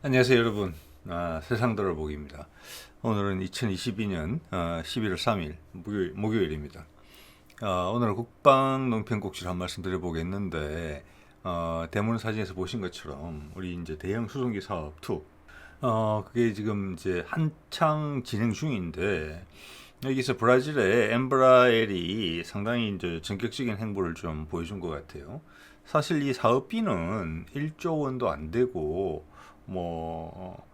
안녕하세요 여러분. 세상 돌아보기입니다. 오늘은 2022년 11월 3일 목요일입니다. 오늘 국방농편국지를 한 말씀 드려보겠는데, 대문 사진에서 보신 것처럼 우리 이제 대형 수송기 사업 2, 그게 지금 이제 한창 진행 중인데, 여기서 브라질의 엠브라엘이 상당히 이제 전격적인 행보를 좀 보여준 것 같아요. 사실 이 사업비는 1조 원도 안 되고, 뭐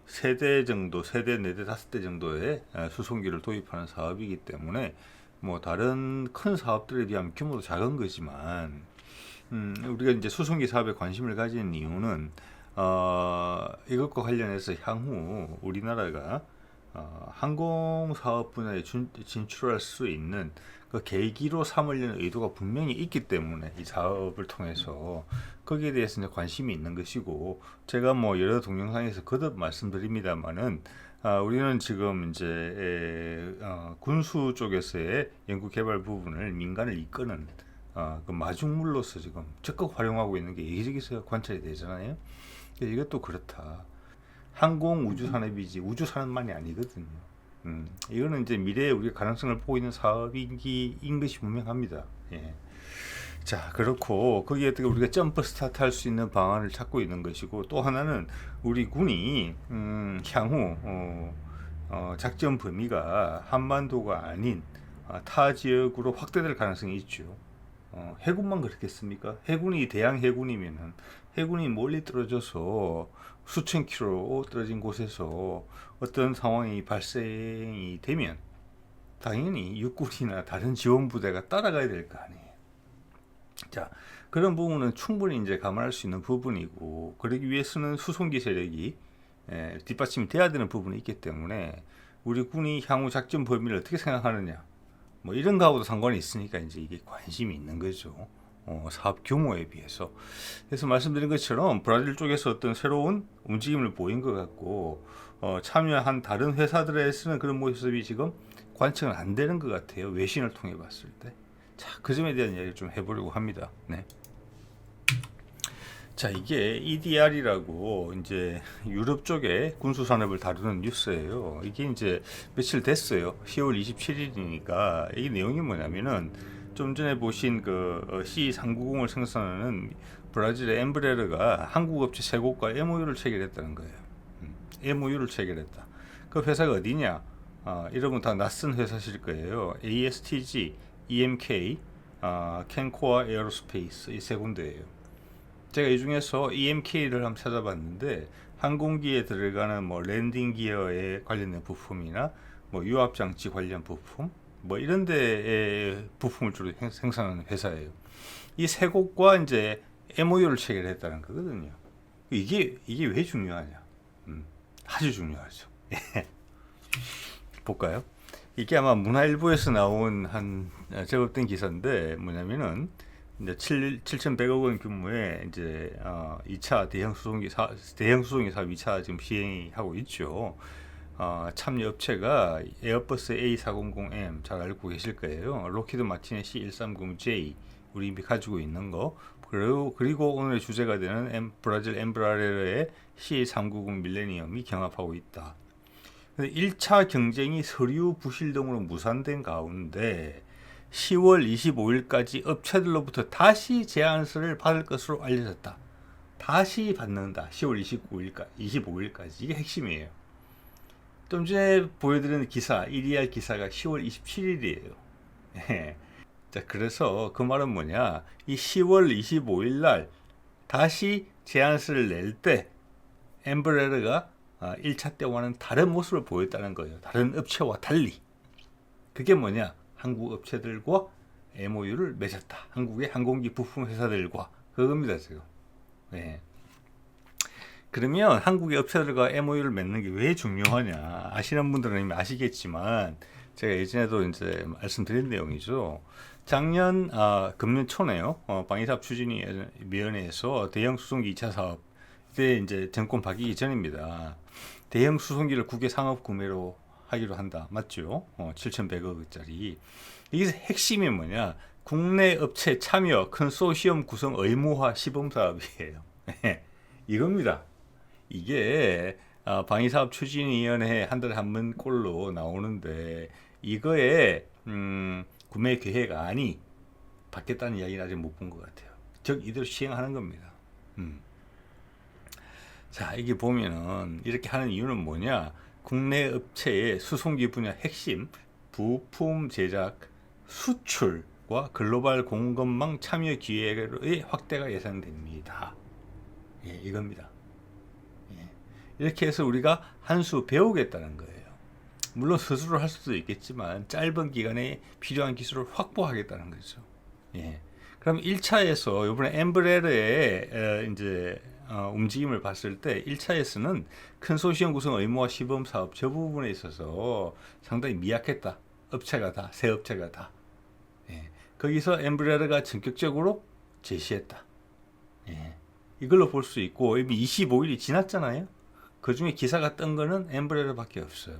세대 정도, 세대, 네대, 다섯 대 정도의 수송기를 도입하는 사업이기 때문에 뭐 다른 큰 사업들에 비하면 규모도 작은 거지만, 우리가 이제 수송기 사업에 관심을 가진 이유는 이것과 관련해서 향후 우리나라가 항공 사업 분야에 진출할 수 있는 그 계기로 삼으려는 의도가 분명히 있기 때문에 이 사업을 통해서 거기에 대해서 이제 관심이 있는 것이고, 제가 뭐 여러 동영상에서 거듭 말씀드립니다만은 우리는 지금 이제 군수 쪽에서의 연구 개발 부분을 민간을 이끄는 그 마중물로서 지금 적극 활용하고 있는 게 여기저기서 관찰이 되잖아요. 이것도 그렇다. 항공 우주 산업이지 우주 산업만이 아니거든요. 이거는 이제 미래에 우리가 가능성을 보고 있는 사업인 것이 분명합니다. 예. 자, 그렇고 거기에 우리가 점프 스타트 할 수 있는 방안을 찾고 있는 것이고, 또 하나는 우리 군이 향후 작전 범위가 한반도가 아닌 타 지역으로 확대될 가능성이 있죠. 해군만 그렇겠습니까? 해군이 대양 해군이면은 해군이 멀리 떨어져서 수천 킬로 떨어진 곳에서 어떤 상황이 발생이 되면 당연히 육군이나 다른 지원 부대가 따라가야 될 거 아니에요. 자, 그런 부분은 충분히 이제 감안할 수 있는 부분이고, 그러기 위해서는 수송기 세력이 뒷받침이 돼야 되는 부분이 있기 때문에 우리 군이 향후 작전 범위를 어떻게 생각하느냐, 뭐 이런 거하고도 상관이 있으니까 이제 이게 관심이 있는 거죠. 사업 규모에 비해서. 그래서 말씀드린 것처럼 브라질 쪽에서 어떤 새로운 움직임을 보인 것 같고, 참여한 다른 회사들에서는 그런 모습이 지금 관측은 안 되는 것 같아요. 외신을 통해 봤을 때. 자, 그 점에 대한 이야기를 좀 해보려고 합니다. 네. 자, 이게 EDR이라고 이제 유럽 쪽에 군수 산업을 다루는 뉴스예요. 이게 이제 며칠 됐어요. 10월 27일이니까 이 내용이 뭐냐면은, 좀 전에 보신 그 C390을 생산하는 브라질의 엠브레르가 한국 업체 세 곳과 MOU를 체결했다는 거예요. MOU를 체결했다. 그 회사가 어디냐? 여러분 다 낯선 회사실 거예요. ASTG, EMK, 캔코아 에어로스페이스, 이 세 군데예요. 제가 이 중에서 EMK를 한번 찾아봤는데, 항공기에 들어가는 뭐 랜딩 기어에 관련된 부품이나 뭐 유압 장치 관련 부품, 뭐 이런 데의 부품을 주로 생산하는 회사예요. 이 세 곳과 이제 MOU를 체결했다는 거거든요. 이게 왜 중요하냐? 아주 중요하죠. 볼까요? 이게 아마 문화일보에서 나온 한 제법 된 기사인데, 뭐냐면은 이제 7,100억 원 규모의 이제 2차 대형 수송기 사업 2차 지금 시행하고 있죠. 참여 업체가 에어버스 A400M 잘 알고 계실 거예요. 로키드 마틴의 C130J 우리 이미 가지고 있는 거, 그리고 오늘의 주제가 되는 브라질 엠브라레르의 C390 밀레니엄이 경합하고 있다. 1차 경쟁이 서류 부실 등으로 무산된 가운데 10월 25일까지 업체들로부터 다시 제안서를 받을 것으로 알려졌다. 다시 받는다. 10월 25일까지. 이게 핵심이에요. 좀 전에 보여드린 기사, EDR 기사가 10월 27일이에요. 자, 그래서 그 말은 뭐냐? 이 10월 25일 날 다시 제안서를 낼 때 엠브레르가 1차 때와는 다른 모습을 보였다는 거예요. 다른 업체와 달리. 그게 뭐냐? 한국 업체들과 MOU를 맺었다. 한국의 항공기 부품 회사들과. 그겁니다, 지금. 네. 그러면 한국의 업체들과 MOU를 맺는 게 왜 중요하냐? 아시는 분들은 이미 아시겠지만, 제가 예전에도 이제 말씀드린 내용이죠. 작년 금년 초네요. 방위사업 추진위원회에서 대형 수송기 2차 사업 때 이제 정권 바뀌기 전입니다. 대형 수송기를 국외 상업 구매로 하기로 한다. 맞죠? 7,100억짜리. 이게 핵심이 뭐냐? 국내 업체 참여 컨소시엄 구성 의무화 시범 사업이에요. 이겁니다. 이게 방위사업추진위원회 한 달에 한 번 꼴로 나오는데 이거에 구매 계획안이 받겠다는 이야기는 아직 못 본 것 같아요. 즉 이대로 시행하는 겁니다. 자, 이게 보면은 이렇게 하는 이유는 뭐냐? 국내 업체의 수송기 분야 핵심 부품 제작, 수출과 글로벌 공급망 참여 기회의 확대가 예상됩니다. 예, 이겁니다. 예. 이렇게 해서 우리가 한 수 배우겠다는 거예요. 물론 스스로 할 수도 있겠지만 짧은 기간에 필요한 기술을 확보하겠다는 거죠. 예. 그럼 1차에서 이번에 엠브레르의 이제 움직임을 봤을 때 1차에서는 컨소시엄 구성 의무화 시범 사업 저 부분에 있어서 상당히 미약했다. 업체가 다, 새 업체가 다. 예. 거기서 엠브레르가 전격적으로 제시했다. 예. 이걸로 볼 수 있고 이미 25일이 지났잖아요. 그 중에 기사가 뜬 거는 엠브레르밖에 없어요.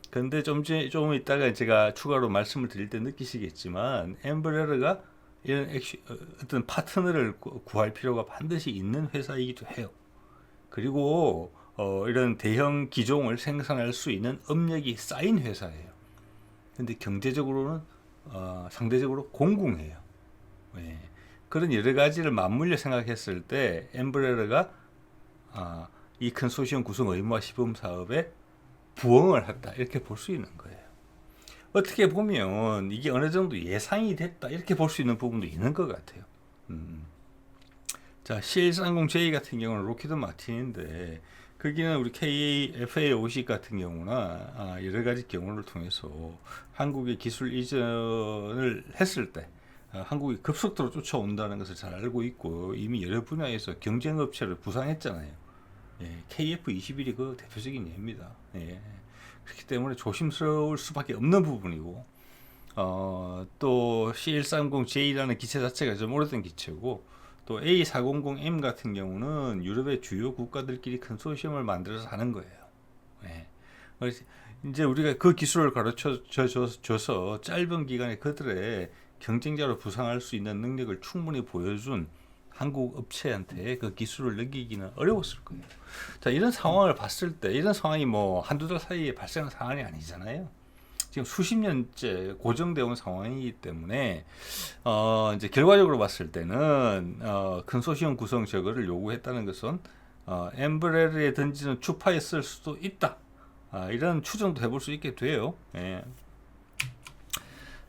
그런데 좀 이따가 제가 추가로 말씀을 드릴 때 느끼시겠지만 엠브레르가 이런 어떤 파트너를 구할 필요가 반드시 있는 회사이기도 해요. 그리고 이런 대형 기종을 생산할 수 있는 업력이 쌓인 회사예요. 근데 경제적으로는 상대적으로 공공해요. 예. 그런 여러 가지를 맞물려 생각했을 때 엠브레르가 이 컨소시엄 구성 의무화 시범 사업에 부응을 했다 이렇게 볼 수 있는 거예요. 어떻게 보면 이게 어느 정도 예상이 됐다 이렇게 볼 수 있는 부분도 있는 것 같아요. 자, CL30J 같은 경우는 로키드 마틴인데 거기는 우리 KA-FA50 같은 경우나 여러 가지 경우를 통해서 한국의 기술 이전을 했을 때 한국이 급속도로 쫓아온다는 것을 잘 알고 있고 이미 여러 분야에서 경쟁 업체를 부상했잖아요. 예, KF21이 그 대표적인 예입니다. 예. 그렇기 때문에 조심스러울 수밖에 없는 부분이고 또 C130J라는 기체 자체가 좀 오래된 기체고 또 A400M 같은 경우는 유럽의 주요 국가들끼리 컨소시엄을 만들어서 하는 거예요. 예. 그래서 이제 우리가 그 기술을 가르쳐 줘서 짧은 기간에 그들의 경쟁자로 부상할 수 있는 능력을 충분히 보여준 한국 업체한테 그 기술을 넘기기는 어려웠을 거예요. 자, 이런 상황을 봤을 때, 이런 상황이 뭐 한두 달 사이에 발생한 상황이 아니잖아요. 지금 수십 년째 고정되어 온 상황이기 때문에, 이제 결과적으로 봤을 때는, 컨소시엄 구성 저거를 요구했다는 것은, 엠브레르에 던지는 추파였을 수도 있다. 이런 추정도 해볼 수 있게 돼요. 예.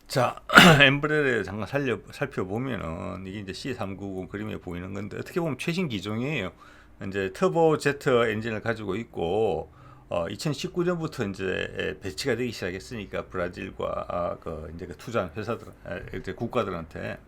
자, 엠브레를 잠깐 살펴보면은 이게 이제 C390 그림에 보이는 건데 어떻게 보면 최신 기종이에요. 이제 터보 제트 엔진을 가지고 있고 2019년부터 이제 배치가 되기 시작했으니까 브라질과 이제 그 투자한 회사들, 이제 국가들한테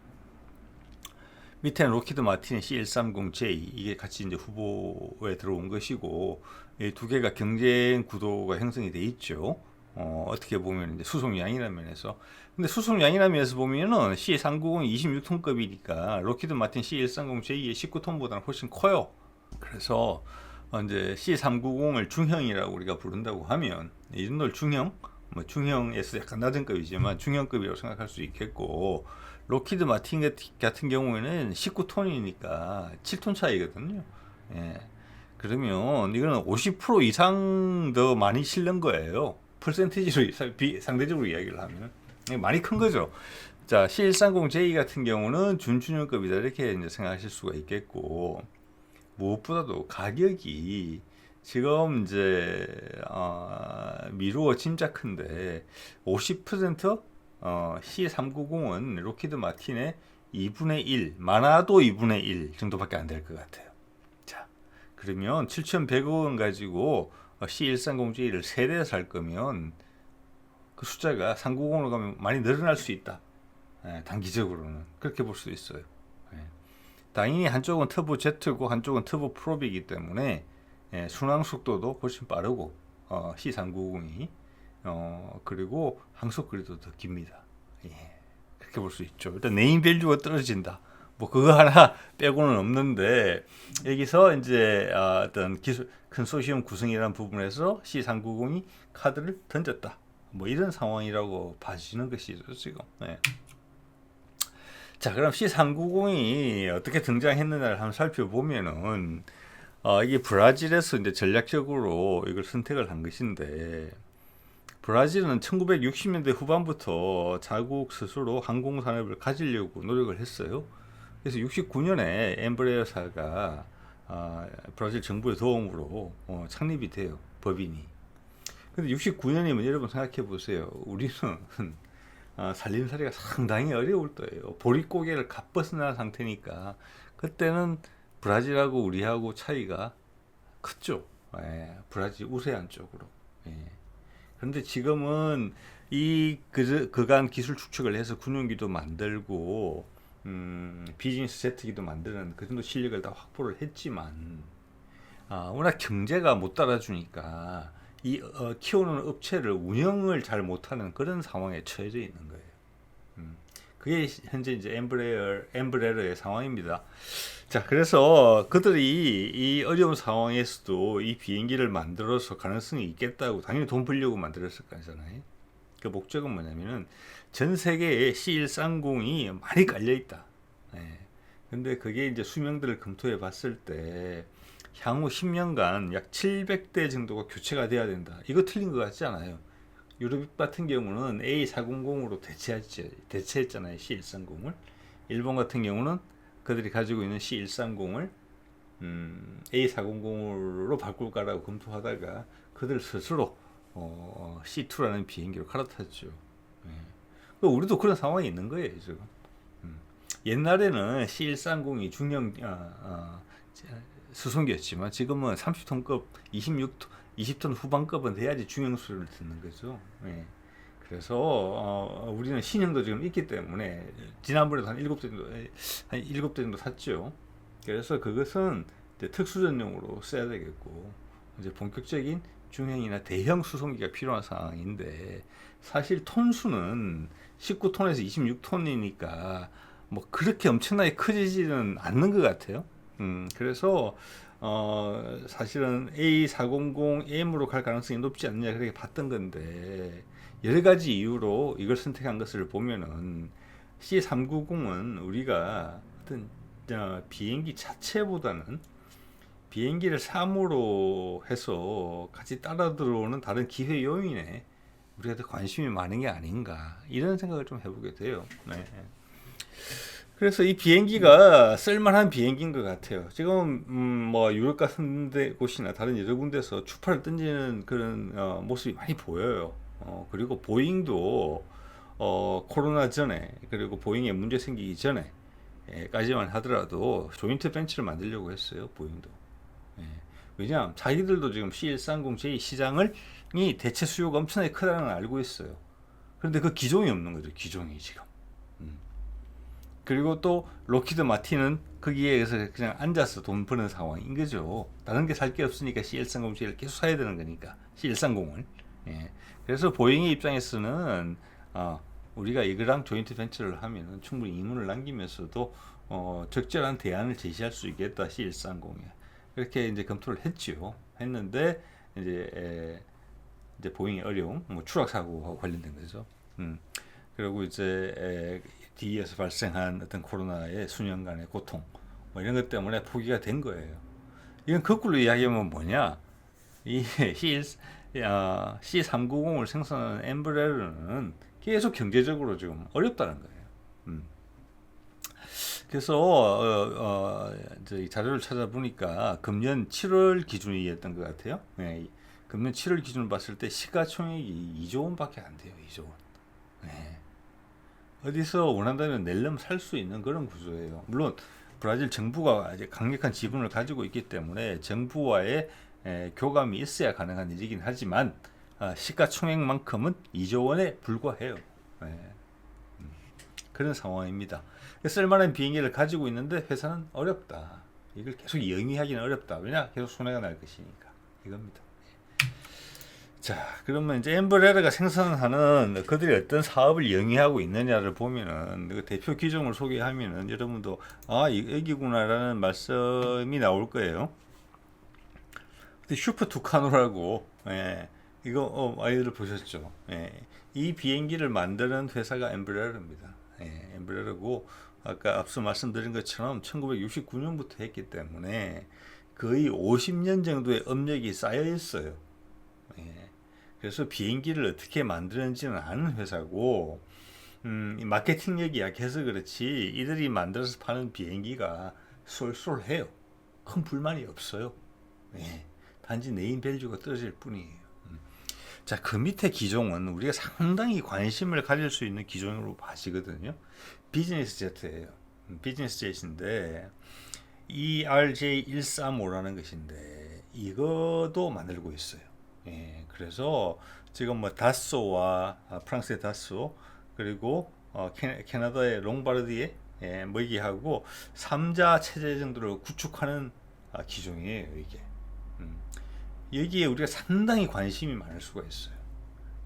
밑에는 로키드 마틴의 C130J 이게 같이 이제 후보에 들어온 것이고 이 두 개가 경쟁 구도가 형성이 돼 있죠. 어떻게 보면 이제 수송량이라는 면에서 근데 수송량이라는 면에서 보면은 C390이 26톤급이니까 로키드 마틴 C130J의 19톤보다는 훨씬 커요. 그래서 이제 C390을 중형이라고 우리가 부른다고 하면 이 정도를 중형, 뭐 중형에서 약간 낮은 급이지만 중형급이라고 생각할 수 있겠고 로키드 마틴 같은 경우에는 19톤이니까 7톤 차이거든요. 예. 그러면 이거는 50% 이상 더 많이 실는 거예요. 퍼센티지로 상대적으로 이야기를 하면 많이 큰 거죠. 자, C130J 같은 경우는 준중형급이다 이렇게 이제 생각하실 수가 있겠고 무엇보다도 가격이 지금 이제 미루어 짐작컨대 50% C390은 로키드 마틴의 2분의 1, 많아도 2분의 1 정도밖에 안 될 것 같아요. 자, 그러면 7,100억 원 가지고 C130J를 3대 살 거면 그 숫자가 390으로 가면 많이 늘어날 수 있다. 예, 단기적으로는 그렇게 볼 수 있어요. 예. 당연히 한쪽은 터보 제트고 한쪽은 터보 프로비이기 때문에 순항 속도도 훨씬 빠르고 C390이 그리고 항속 거리도 더 깁니다. 예, 그렇게 볼 수 있죠. 일단 네임 밸류가 떨어진다. 뭐 그거 하나 빼고는 없는데 여기서 이제 어떤 기술 컨소시엄 구성이라는 부분에서 C390이 카드를 던졌다. 뭐 이런 상황이라고 봐주시는 것이죠 지금. 네. 자, 그럼 C390이 어떻게 등장했느냐를 한번 살펴보면은 이게 브라질에서 이제 전략적으로 이걸 선택을 한 것인데, 브라질은 1960년대 후반부터 자국 스스로 항공 산업을 가지려고 노력을 했어요. 그래서 69년에 엠브레어사가 브라질 정부의 도움으로 창립이 돼요. 법인이. 근데 69년이면 여러분 생각해 보세요. 우리는 살림살이가 상당히 어려울 때예요. 보릿고개를 갓벗어난 상태니까 그때는 브라질하고 우리하고 차이가 컸죠. 예, 브라질 우세한 쪽으로. 예. 그런데 지금은 그간 기술 축적을 해서 군용기도 만들고 비즈니스 제트기도 만드는 그 정도 실력을 다 확보를 했지만 워낙 경제가 못 따라주니까 키우는 업체를 운영을 잘 못하는 그런 상황에 처해져 있는 거예요. 그게 현재 이제 엠브레러의 상황입니다. 자, 그래서 그들이 이 어려운 상황에서도 이 비행기를 만들어서 가능성이 있겠다고 당연히 돈 벌려고 만들었을 거잖아요. 그 목적은 뭐냐면은 전 세계에 C130이 많이 깔려 있다. 예. 근데 그게 이제 수명들을 검토해 봤을 때 향후 10년간 약 700대 정도가 교체가 돼야 된다. 이거 틀린 것 같지 않아요? 유럽 같은 경우는 A400으로 대체했잖아요. C130을. 일본 같은 경우는 그들이 가지고 있는 C130을 A400으로 바꿀까라고 검토하다가 그들 스스로 C2라는 비행기로 갈아탔죠. 예. 우리도 그런 상황이 있는 거예요, 지금. 옛날에는 C130이 중형 수송기였지만 지금은 30톤급, 20톤 후반급은 돼야지 중형 수를 듣는 거죠. 예. 그래서 우리는 신형도 지금 있기 때문에 지난번에도 한 7대 정도 샀죠. 그래서 그것은 이제 특수 전용으로 써야 되겠고 이제 본격적인 중형이나 대형 수송기가 필요한 상황인데 사실 톤수는 19톤에서 26톤이니까 뭐 그렇게 엄청나게 커지지는 않는 것 같아요. 그래서 사실은 A400M으로 갈 가능성이 높지 않냐 그렇게 봤던 건데 여러 가지 이유로 이걸 선택한 것을 보면은 C390은 우리가 어떤 비행기 자체보다는 비행기를 사무로 해서 같이 따라 들어오는 다른 기회 요인에 우리가 더 관심이 많은 게 아닌가 이런 생각을 좀 해보게 돼요. 네. 그래서 이 비행기가 쓸만한 비행기인 것 같아요. 지금 뭐 유럽 같은 곳이나 다른 여러 군데서 추파를 던지는 그런 모습이 많이 보여요. 그리고 보잉도 코로나 전에 그리고 보잉에 문제 생기기 전에 까지만 하더라도 조인트 벤처를 만들려고 했어요. 보잉도. 예. 왜냐하면 자기들도 지금 C130J 시장을 이 대체 수요가 엄청나게 크다는 걸 알고 있어요. 그런데 그 기종이 없는 거죠. 기종이 지금. 그리고 또 로키드 마틴은 거기에서 그냥 앉아서 돈 버는 상황인 거죠. 다른 게 살 게 없으니까 C130J를 계속 사야 되는 거니까 C130을. 예. 그래서 보잉의 입장에서는 우리가 이거랑 조인트 벤처를 하면 충분히 이문을 남기면서도 적절한 대안을 제시할 수 있겠다 C130에 그렇게 이제 검토를 했지요. 했는데 이제 보잉의 어려움, 뭐 추락 사고와 관련된 거죠. 그리고 이제 뒤에서 발생한 어떤 코로나의 수년간의 고통, 뭐 이런 것 때문에 포기가 된 거예요. 이건 거꾸로 이야기하면 뭐냐? 이 C390을 생산하는 엠브레러는 계속 경제적으로 지금 어렵다는 거예요. 그래서 이 자료를 찾아보니까 금년 7월 기준이었던 것 같아요. 네, 금년 7월 기준을 봤을 때 시가총액이 2조 원밖에 안 돼요. 2조 원. 네. 어디서 원한다면 낼려면 살 수 있는 그런 구조예요. 물론 브라질 정부가 이제 강력한 지분을 가지고 있기 때문에 정부와의 교감이 있어야 가능한 일이긴 하지만 시가총액만큼은 2조 원에 불과해요. 그런 상황입니다. 쓸만한 비행기를 가지고 있는데 회사는 어렵다. 이걸 계속 영위하기는 어렵다. 왜냐? 계속 손해가 날 것이니까. 이겁니다. 자, 그러면 이제 엠브레러가 생산하는 그들이 어떤 사업을 영위하고 있느냐를 보면은 그 대표 기종을 소개하면은 여러분도 여기구나라는 말씀이 나올 거예요. 슈퍼 투카노라고 이거 아이들 보셨죠? 이 비행기를 만드는 회사가 엠브레러입니다. 엠브레러고 아까 앞서 말씀드린 것처럼 1969년부터 했기 때문에 거의 50년 정도의 업력이 쌓여 있어요. 예. 그래서 비행기를 어떻게 만드는지는 아는 회사고, 이 마케팅력이 약해서 그렇지 이들이 만들어서 파는 비행기가 쏠쏠해요. 큰 불만이 없어요. 예. 단지 네임 밸류가 떨어질 뿐이에요. 자, 그 밑에 기종은 우리가 상당히 관심을 가질 수 있는 기종으로 봐지거든요. 비즈니스 제트예요. 비즈니스 제트인데 ERJ135라는 것인데 이것도 만들고 있어요. 예, 그래서 지금 뭐 다쏘와 프랑스의 다쏘 그리고 캐나다의 롱바르디에 뭐기하고 3자 체제 정도를 구축하는 기종이에요, 이게. 여기에 우리가 상당히 관심이 많을 수가 있어요.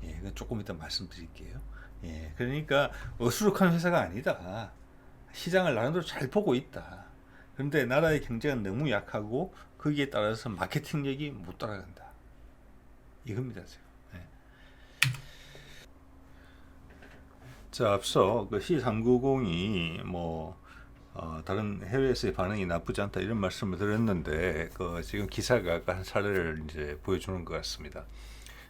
예, 이건 조금 이따 말씀드릴게요. 예, 그러니까 어수룩한 회사가 아니다. 시장을 나름대로 잘 보고 있다. 그런데 나라의 경제가 너무 약하고 거기에 따라서 마케팅력이 못 따라간다. 이겁니다, 지금. 예. 자, 앞서 그 C390이 다른 해외에서의 반응이 나쁘지 않다 이런 말씀을 드렸는데 지금 기사가 한 사례를 이제 보여주는 것 같습니다.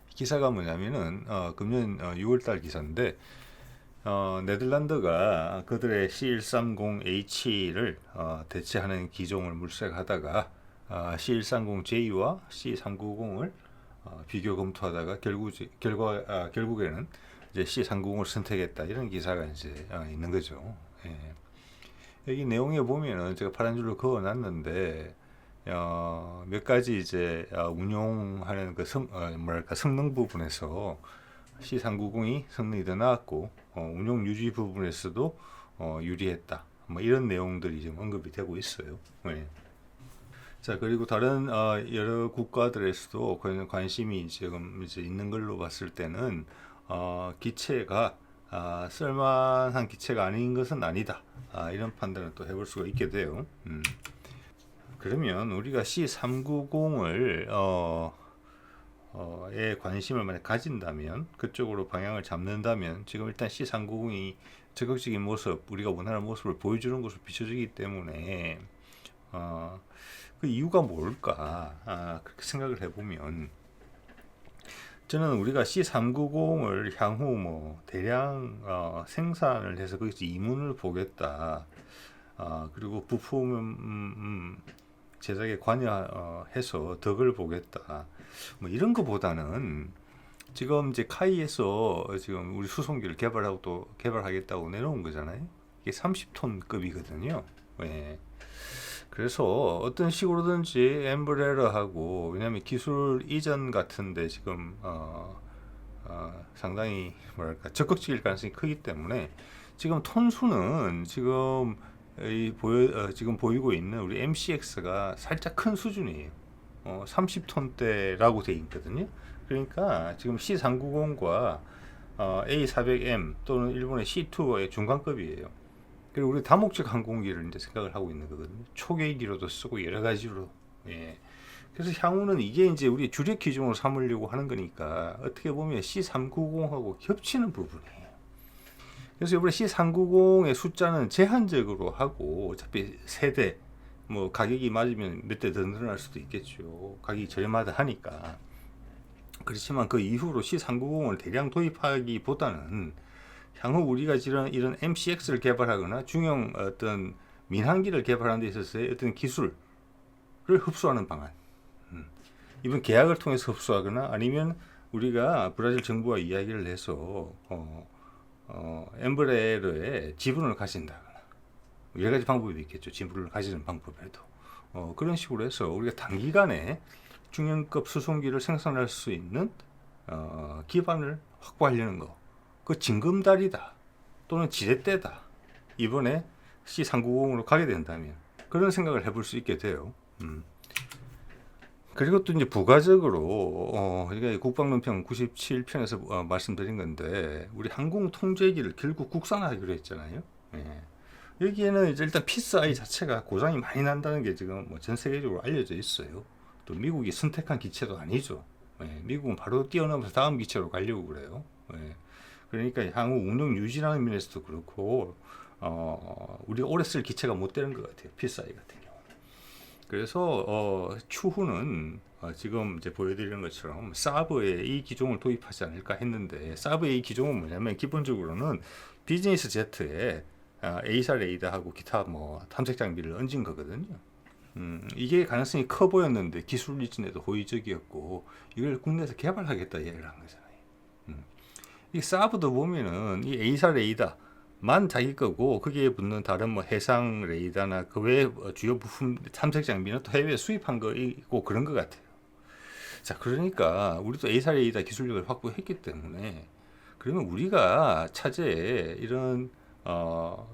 기사가 뭐냐면은 금년 6월달 기사인데 네덜란드가 그들의 C130H를 대체하는 기종을 물색하다가 C130J와 C390을 비교 검토하다가 결국에는 이제 C390을 선택했다 이런 기사가 이제 있는 거죠. 예. 여기 내용에 보면은 제가 파란 줄로 그어놨는데 몇 가지 이제 운용하는 그 성능 부분에서 C390이 성능이 더 나았고 운용 유지 부분에서도 유리했다. 뭐 이런 내용들이 좀 언급이 되고 있어요. 네. 자, 그리고 다른 여러 국가들에서도 관심이 지금 이제 있는 걸로 봤을 때는 기체가 쓸만한 기체가 아닌 것은 아니다. 이런 판단을 또 해볼 수가 있게 돼요. 그러면 우리가 C390을 에 관심을 만약 가진다면 그쪽으로 방향을 잡는다면 지금 일단 C390이 적극적인 모습 우리가 원하는 모습을 보여주는 것으로 비춰지기 때문에 그 이유가 뭘까 그렇게 생각을 해보면 저는 우리가 C390을 향후 대량 생산을 해서 거기서 이문을 보겠다 그리고 부품 제작에 관여해서 덕을 보겠다. 이런 것보다는 지금 이제 카이에서 지금 우리 수송기를 개발하겠다고 내놓은 거잖아요. 이게 30톤급이거든요. 예. 그래서 어떤 식으로든지 엠브레러하고 왜냐하면 기술 이전 같은데 지금 상당히 적극적일 가능성이 크기 때문에 지금 톤수는 지금 지금 보이고 있는 우리 MCX가 살짝 큰 수준이에요. 30톤대라고 되어 있거든요. 그러니까 지금 C390과 A400M 또는 일본의 C2의 중간급이에요. 그리고 우리 다목적 항공기를 이제 생각을 하고 있는 거거든요. 초계기로도 쓰고 여러 가지로. 예. 그래서 향후는 이게 이제 우리 주력 기종으로 삼으려고 하는 거니까 어떻게 보면 C390하고 겹치는 부분이에요. 그래서 이번에 C390의 숫자는 제한적으로 하고 어차피 세대 가격이 맞으면 몇 대 더 늘어날 수도 있겠죠. 가격이 저렴하다 하니까. 그렇지만 그 이후로 C390을 대량 도입하기보다는 향후 우리가 이런 MCX를 개발하거나 중형 어떤 민항기를 개발하는 데 있어서의 어떤 기술을 흡수하는 방안. 이번 계약을 통해서 흡수하거나 아니면 우리가 브라질 정부와 이야기를 해서 엠브레러에 지분을 가진다거나 여러 가지 방법이 있겠죠. 지분을 가지는 방법에도 그런 식으로 해서 우리가 단기간에 중형급 수송기를 생산할 수 있는 기반을 확보하려는 거. 그 징검다리다 또는 지렛대다. 이번에 C390으로 가게 된다면 그런 생각을 해볼 수 있게 돼요. 그리고 또 이제 부가적으로 이게 국방논평 97편에서 말씀드린 건데 우리 항공 통제기를 결국 국산화하기로 했잖아요. 예. 여기에는 이제 일단 PSI 자체가 고장이 많이 난다는 게 지금 전 세계적으로 알려져 있어요. 또 미국이 선택한 기체도 아니죠. 예. 미국은 바로 뛰어넘어서 다음 기체로 가려고 그래요. 예. 그러니까 향후 운영 유지라는 면에서도 그렇고 우리가 오래 쓸 기체가 못 되는 것 같아요. PSI 같은 경우. 그래서 추후는 지금 이제 보여드리는 것처럼 사브에 이 기종을 도입하지 않을까 했는데, 사브의 이 기종은 뭐냐면 기본적으로는 비즈니스 제트에 A사 레이더하고 기타 뭐 탐색 장비를 얹은 거거든요. 이게 가능성이 커 보였는데 기술 이전에도 호의적이었고, 이걸 국내에서 개발하겠다 이야기를 한 거잖아요. 이 사브도 보면은 이 A사 레이더만 자기 거고, 거기에 붙는 다른 뭐 해상 레이더나 그 외 주요 부품 탐색 장비는 또 해외에 수입한 거 있고 그런 것 같아요. 자, 그러니까 우리도 A사 레이더 기술력을 확보했기 때문에, 그러면 우리가 차제에 이런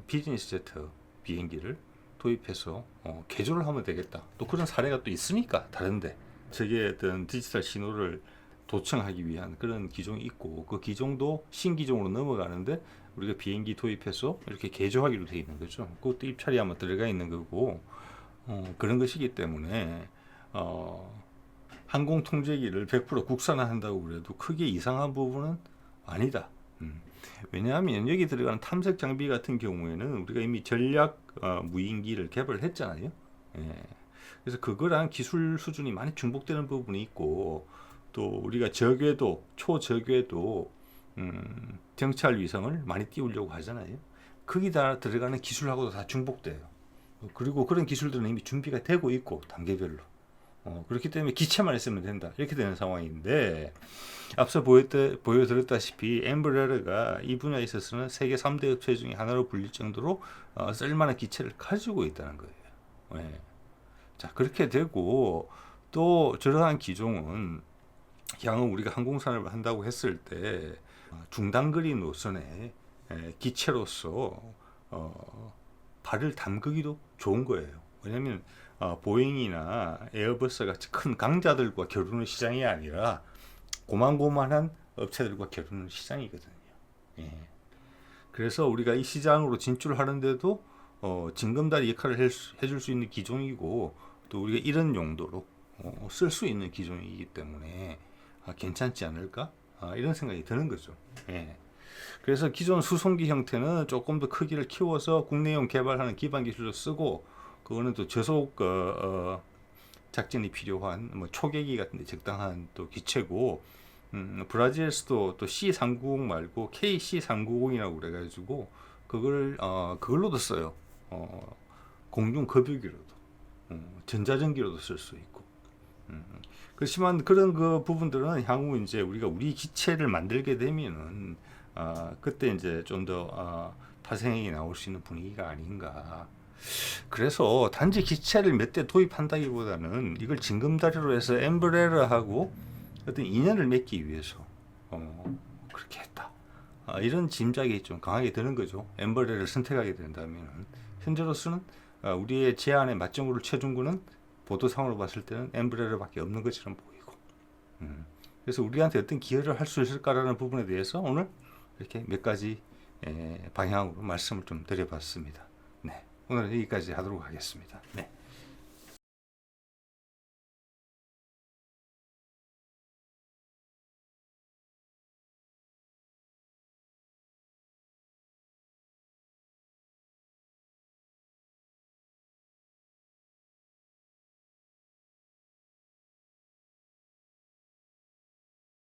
비즈니스 제트 비행기를 도입해서 개조를 하면 되겠다. 또 그런 사례가 또 있으니까 다른데 저게 어떤 디지털 신호를 도청하기 위한 그런 기종이 있고, 그 기종도 신기종으로 넘어가는데 우리가 비행기 도입해서 이렇게 개조하기로 되어 있는 거죠. 그것도 입찰이 아마 들어가 있는 거고, 그런 것이기 때문에 항공 통제기를 100% 국산화한다고 그래도 크게 이상한 부분은 아니다. 왜냐하면 여기 들어가는 탐색 장비 같은 경우에는 우리가 이미 전략 무인기를 개발을 했잖아요. 예. 그래서 그거랑 기술 수준이 많이 중복되는 부분이 있고, 또 우리가 저궤도, 초저궤도 정찰 위성을 많이 띄우려고 하잖아요. 거기다 들어가는 기술하고도 다 중복돼요. 그리고 그런 기술들은 이미 준비가 되고 있고 단계별로. 그렇기 때문에 기체만 있으면 된다, 이렇게 되는 상황인데, 앞서 보여드렸다시피 엠브레러가 이 분야에 있어서는 세계 3대 업체 중에 하나로 불릴 정도로 쓸만한 기체를 가지고 있다는 거예요. 네. 자, 그렇게 되고, 또 저러한 기종은 향후 우리가 항공산업을 한다고 했을 때 중단거리 노선에 기체로서 발을 담그기도 좋은 거예요. 왜냐하면 보잉이나 에어버스 같이 큰 강자들과 겨루는 시장이 아니라 고만고만한 업체들과 겨루는 시장이거든요. 예. 그래서 우리가 이 시장으로 진출하는데도 징검다리 역할을 해줄 수 있는 기종이고, 또 우리가 이런 용도로 쓸 수 있는 기종이기 때문에 괜찮지 않을까? 이런 생각이 드는 거죠. 예. 그래서 기존 수송기 형태는 조금 더 크기를 키워서 국내용 개발하는 기반 기술로 쓰고, 그거는 또 저속 작전이 필요한 뭐 초계기 같은 데 적당한 또 기체고, 브라질에서도 또 C390 말고 KC390이라고 그래가지고 그걸로도 써요. 공중 급유기로도, 전자전기로도 쓸 수 있고. 그렇지만 그런 그 부분들은 향후 이제 우리 기체를 만들게 되면은 그때 이제 좀 더 파생이 나올 수 있는 분위기가 아닌가. 그래서 단지 기체를 몇 대 도입한다기보다는 이걸 징검다리로 해서 엠브레러하고 어떤 인연을 맺기 위해서 그렇게 했다. 이런 짐작이 좀 강하게 드는 거죠. 엠브레러를 선택하게 된다면. 현재로서는 우리의 제안에 맞장구를 쳐준 거는 보도상으로 봤을 때는 엠브레러밖에 없는 것처럼 보이고, 그래서 우리한테 어떤 기여를 할 수 있을까라는 부분에 대해서 오늘 이렇게 몇 가지 방향으로 말씀을 좀 드려봤습니다. 네, 오늘은 여기까지 하도록 하겠습니다. 네.